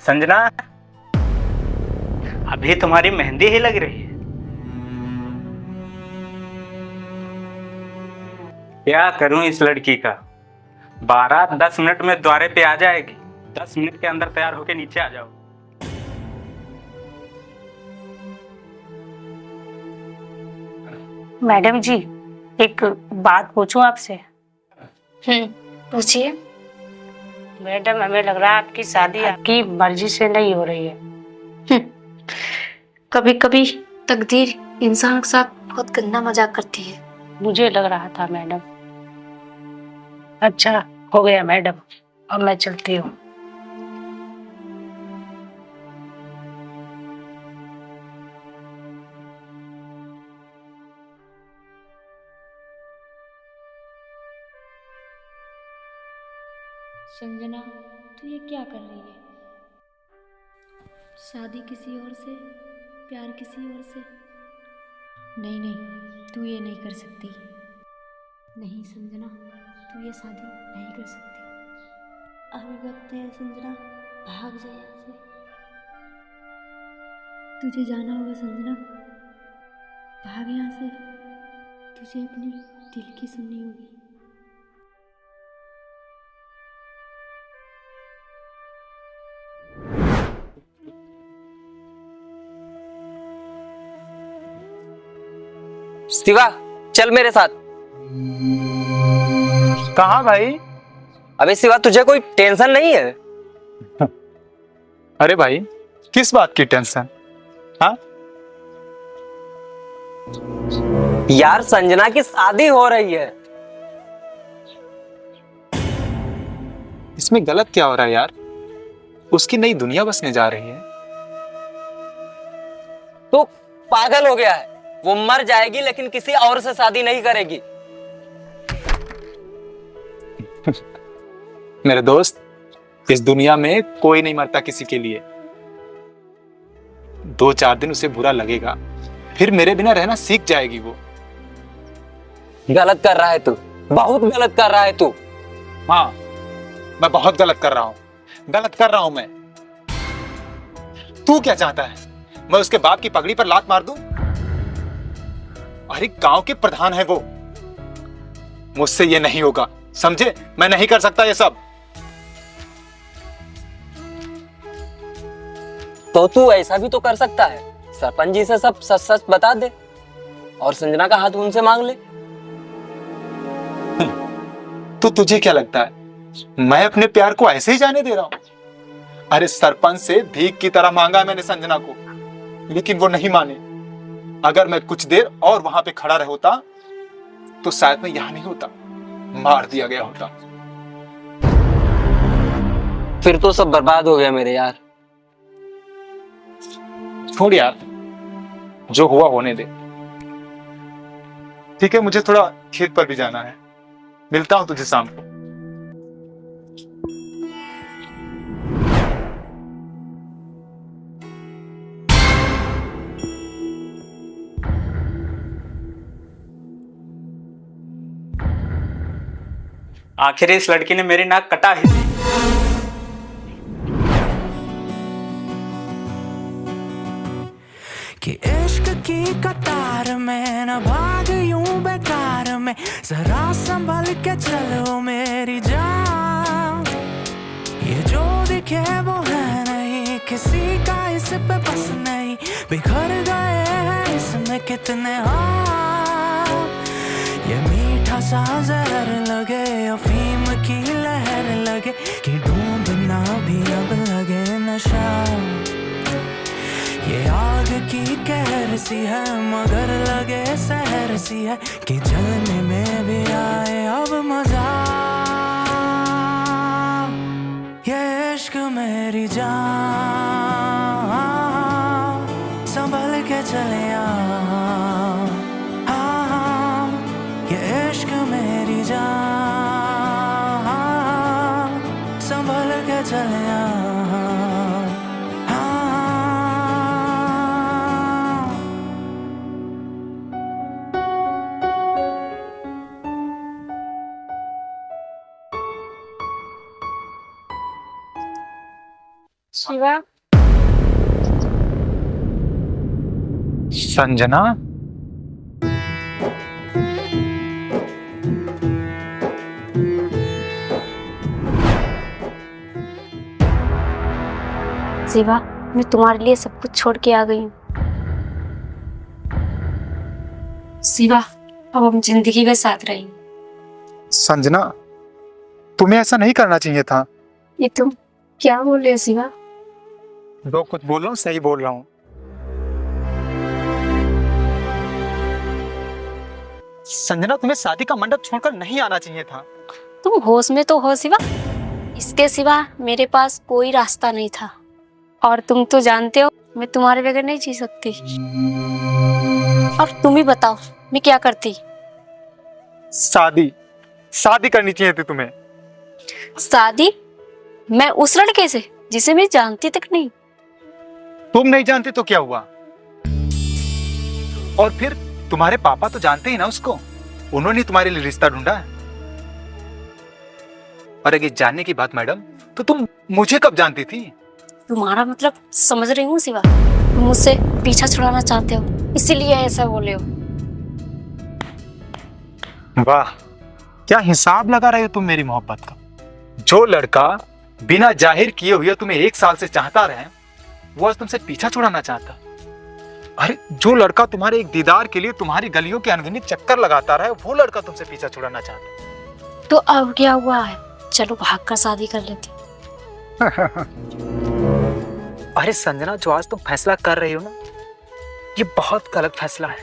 संजना, अभी तुम्हारी मेहंदी ही लग रही है। क्या करूं इस लड़की का। 12-10 मिनट में द्वारे पे आ जाएगी। 10 मिनट के अंदर तैयार होके नीचे आ जाओ। मैडम जी, एक बात पूछूं आपसे? पूछिए। मैडम, हमें लग रहा है आपकी शादी आपकी मर्जी से नहीं हो रही है। कभी कभी तकदीर इंसान के साथ बहुत गंदा मजाक करती है। मुझे लग रहा था मैडम। अच्छा, हो गया मैडम, अब मैं चलती हूँ। संजना, तू ये क्या कर रही है? शादी किसी और से, प्यार किसी और से? नहीं नहीं, तू ये नहीं कर सकती। नहीं संजना, तू ये शादी नहीं कर सकती। अभी वक्त है संजना, भाग जा यहाँ से। तुझे जाना होगा संजना, भाग यहाँ से। तुझे अपनी दिल की सुननी होगी। शिवा, चल मेरे साथ। कहाँ भाई? अबे शिवा, तुझे कोई टेंशन नहीं है? अरे भाई, किस बात की टेंशन? हाँ? यार, संजना की शादी हो रही है। इसमें गलत क्या हो रहा है यार? उसकी नई दुनिया बसने जा रही है। तू पागल हो गया है। वो मर जाएगी लेकिन किसी और से शादी नहीं करेगी। मेरे दोस्त, इस दुनिया में कोई नहीं मरता किसी के लिए। 2-4 दिन उसे बुरा लगेगा, फिर मेरे बिना रहना सीख जाएगी वो। गलत कर रहा है तू, बहुत गलत कर रहा है तू। हाँ, मैं बहुत गलत कर रहा हूं। गलत कर रहा हूं मैं। तू क्या चाहता है? मैं उसके बाप की पगड़ी पर लात मार दूं? अरे गांव के प्रधान है वो। मुझसे ये नहीं होगा, समझे? मैं नहीं कर सकता ये सब। तो तू ऐसा भी तो कर सकता है, सरपंच जी से सब सच सच बता दे और संजना का हाथ उनसे मांग ले। तो तुझे क्या लगता है मैं अपने प्यार को ऐसे ही जाने दे रहा हूं? अरे सरपंच से भीख की तरह मांगा मैंने संजना को, लेकिन वो नहीं माने। अगर मैं कुछ देर और वहां पे खड़ा रह होता तो शायद मैं यहां नहीं होता, मार दिया गया होता। फिर तो सब बर्बाद हो गया मेरे यार। छोड़ यार, जो हुआ होने दे। ठीक है, मुझे थोड़ा खेत पर भी जाना है। मिलता हूं तुझे शाम को। आखिर इस लड़की ने मेरी नाक कटा ही दी। कि इश्क की कतार में न भाग यूं बेकार में, जरा संभल के चलो मेरी जान। ये जो दिखे वो है नहीं, किसी का इस पे बस नहीं। बिखर गए हैं इसमें कितने हाथ। ये मीठा सा जहर लगे, अफीम की लहर लगे, कि डूबना भी अब लगे नशा। ये आग की कहर सी है मगर लगे सहर सी है, कि जलने में भी आए अब मजा। ये इश्क मेरी जान, संभल के चले आ। ये इश्क मेरी जान, संभल के चले आ। शिवा, संजना, शिवा, मैं तुम्हारे लिए सब कुछ छोड़ के आ गई हूँ। शिवा, अब हम जिंदगी में साथ रहेंगे। संजना, तुम्हें ऐसा नहीं करना चाहिए था। ये तुम क्या बोल रहे हो शिवा? जो कुछ बोल रहा हूँ सही बोल रहा हूँ। संजना, तुम्हें शादी का मंडप छोड़कर नहीं आना चाहिए था। तुम होश में तो हो शिवा? इसके सिवा मेरे पास कोई रास्ता नहीं था, और तुम तो जानते हो मैं तुम्हारे बगैर नहीं जी सकती। अब तुम ही बताओ मैं क्या करती? शादी शादी करनी चाहिए थी तुम्हें। शादी? मैं उस लड़के से जिसे मैं जानती तक नहीं। तुम नहीं जानते तो क्या हुआ? और फिर तुम्हारे पापा तो जानते ही ना उसको, उन्होंने तुम्हारे लिए रिश्ता ढूंढा है। और अगर जानने की बात मैडम, तो तुम मुझे कब जानती थी? तुम्हारा मतलब समझ रही हूँ शिवा, तुम मुझसे पीछा छुड़ाना चाहते हो, इसीलिए ऐसा बोले हो। वाह, क्या हिसाब लगा रहे हो तुम मेरी मोहब्बत का। जो लड़का बिना जाहिर किए हुए तुम्हें 1 साल से चाहता रहे, वो आज तुमसे पीछा छुड़ाना चाहता। अरे जो लड़का तुम्हारे एक दीदार के लिए तुम्हारी गलियों के अनगिनत चक्कर लगाता रहे, वो लड़का तुमसे पीछा छुड़ाना चाहता। तो अब क्या हुआ है? चलो भाग कर शादी कर लेते। अरे संजना, जो आज तुम फैसला कर रही हो ना, ये बहुत गलत फैसला है।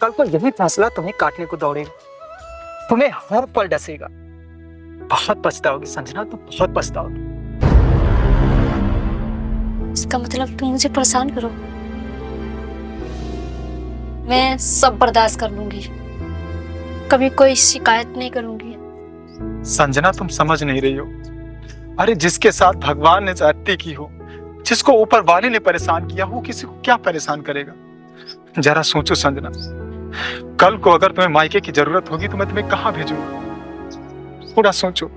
कल को यही फैसला तुम्हें काटने को दौड़ेगा, तुम्हें हर पल डसेगा। बहुत पछताओगी संजना, तुम बहुत पछताओगी। इसका मतलब तुम मुझे परेशान करो। मैं सब बर्दाश्त कर लूंगी, कभी कोई शिकायत नहीं करूंगी। संजना, तुम समझ नहीं रही हो। अरे जिसके साथ भगवान ने ज्यादती की हो, जिसको ऊपर वाले ने परेशान किया हो, किसी को क्या परेशान करेगा? जरा सोचो संजना, कल को अगर तुम्हें मायके की जरूरत होगी तो मैं तुम्हें कहाँ भेजूंगा? थोड़ा सोचो।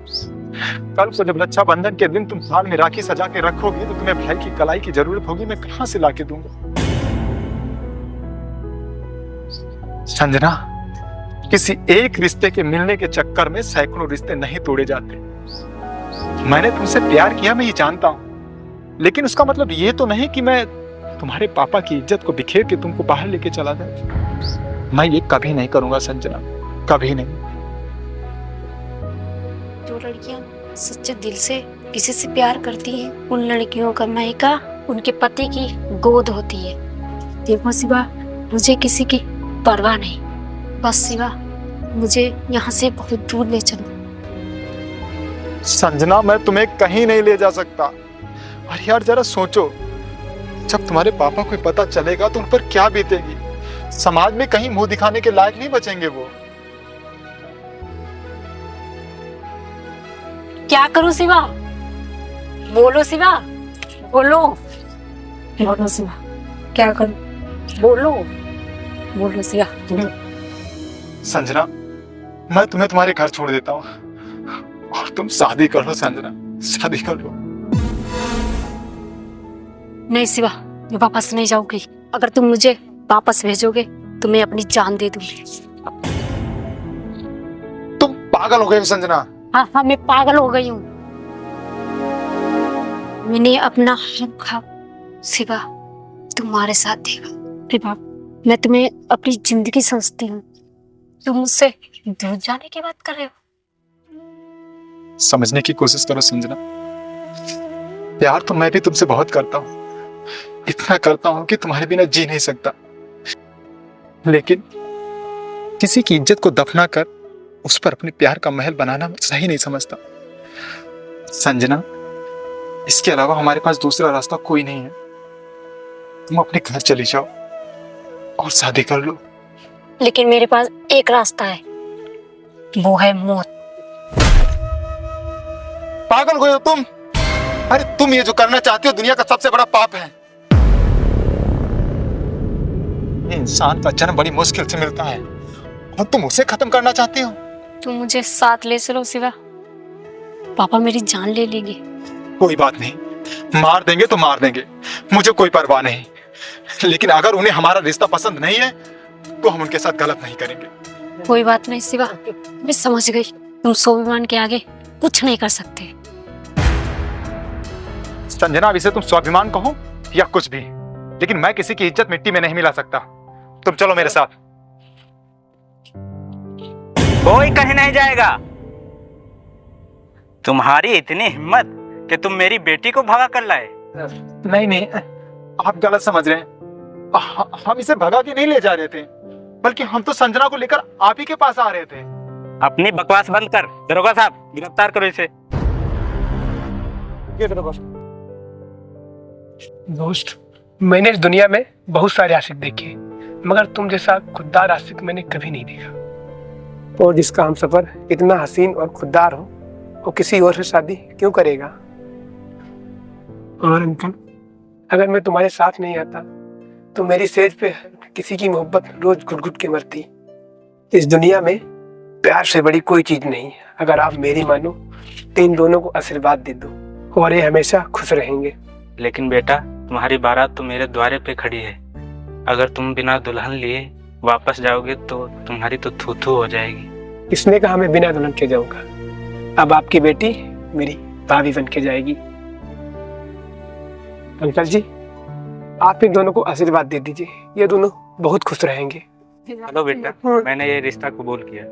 कल को जब रक्षाबंधन के दिन तुम हाल में राखी सजा के रखोगी तो तुम्हें भाई की कलाई की जरूरत होगी, मैं कहाँ से लाके दूंगा? संजना, किसी एक रिश्ते के मिलने के चक्कर में सैकड़ों रिश्ते नहीं तोड़े जाते। मैंने तुमसे प्यार किया, मैं ये जानता हूं, लेकिन उसका मतलब ये तो नहीं कि मैं तुम्हारे पापा की इज्जत को बिखेर के तुमको बाहर लेके चला जाए। मैं ये कभी नहीं करूंगा संजना, कभी नहीं। जो लड़कियां सच्चे दिल से किसी से प्यार करती हैं, उन लड़कियों का मायका उनके पति की गोद होती है। देखो शिवा, मुझे किसी की परवाह नहीं, बस शिवा मुझे यहाँ से बहुत दूर ले चलो। संजना, मैं तुम्हें कहीं नहीं ले जा सकता। अरे यार जरा सोचो, जब तुम्हारे पापा को पता चलेगा तो उन पर क्या बीतेगी? समाज में कहीं मुंह दिखाने के लायक नहीं बचेंगे वो। क्या करूं शिवा? बोलो शिवा, बोलो बोलो शिवा, क्या करूं? बोलो बोलो शिवा। संजना, मैं तुम्हें तुम्हारे घर छोड़ देता हूँ और तुम शादी कर लो संजना, शादी कर लो। नहीं शिवा, मैं वापस नहीं जाऊंगी। अगर तुम मुझे वापस भेजोगे तो मैं अपनी जान दे दूंगी। तुम पागल हो गए हो संजना। हाँ हाँ, मैं पागल हो गई हूँ। मैंने अपना हक खा शिवा तुम्हारे साथ देखा। शिवा, मैं तुम्हें अपनी जिंदगी समझती हूँ, तुम मुझसे दूर जाने की बात कर रहे हो। समझने की कोशिश करो संजना, प्यार तो मैं भी तुमसे बहुत करता हूँ, इतना करता हूँ कि तुम्हारे बिना जी नहीं सकता। लेकिन किसी की इज्जत को दफना कर उस पर अपने प्यार का महल बनाना मैं सही नहीं समझता। संजना, इसके अलावा हमारे पास दूसरा रास्ता कोई नहीं है। तुम अपने घर चली जाओ और शादी कर लो। लेकिन मेरे पास एक रास्ता है, वो है मौत। पागल हो गए हो तुम? अरे तुम ये जो करना चाहते हो दुनिया का सबसे बड़ा पाप है। इंसान का जन्म बड़ी मुश्किल से मिलता है और तुम उसे खत्म करना चाहती हो। तुम मुझे साथ ले चलो शिवा, पापा मेरी जान ले लेंगे। कोई बात नहीं, मार देंगे तो मार देंगे, मुझे कोई परवाह नहीं। लेकिन अगर उन्हें हमारा रिश्ता पसंद नहीं है तो हम उनके साथ गलत नहीं करेंगे। कोई बात नहीं शिवा, मैं समझ गई। तुम स्वाभिमान के आगे कुछ नहीं कर सकते। संजना, अब इसे तुम स्वाभिमान कहो या कुछ भी, लेकिन मैं किसी की इज्जत मिट्टी में नहीं मिला सकता। तुम चलो मेरे साथ। कोई कहीं नहीं जाएगा। तुम्हारी इतनी हिम्मत कि तुम मेरी बेटी को भगा कर लाए। नहीं नहीं, आप गलत समझ रहे हैं। हम इसे भगा के नहीं ले जा रहे थे, बल्कि हम तो संजना को लेकर आप ही के पास आ रहे थे। अपनी बकवास बंद कर। दरोगा साहब, गिरफ्तार करो इसे। दोस्त, मैंने इस दुनिया में बहुत सारे आशिक देखे, मगर तुम जैसा खुददार आशिक मैंने कभी नहीं देखा। और जिसका हम सफर इतना हसीन और खुददार हो, वो किसी और से शादी क्यों करेगा? और अंकल, अगर मैं तुम्हारे साथ नहीं आता तो मेरी सेज पे किसी की मोहब्बत रोज घुट घुट के मरती। इस दुनिया में प्यार से बड़ी कोई चीज नहीं। अगर आप मेरी मानो तो इन दोनों को आशीर्वाद दे दो और ये हमेशा खुश रहेंगे। लेकिन बेटा, तुम्हारी बारात तो मेरे द्वारे पे खड़ी है। अगर तुम बिना दुल्हन लिए वापस जाओगे तो तुम्हारी तो थू थू हो जाएगी। किसने कहा मैं बिना दुल्हन के जाऊंगा? अब आपकी बेटी मेरी भाभी बन के जाएगी। अंकल जी, आप इन दोनों को आशीर्वाद दे दीजिए, ये दोनों बहुत खुश रहेंगे। चलो बेटा, मैंने ये रिश्ता कबूल किया।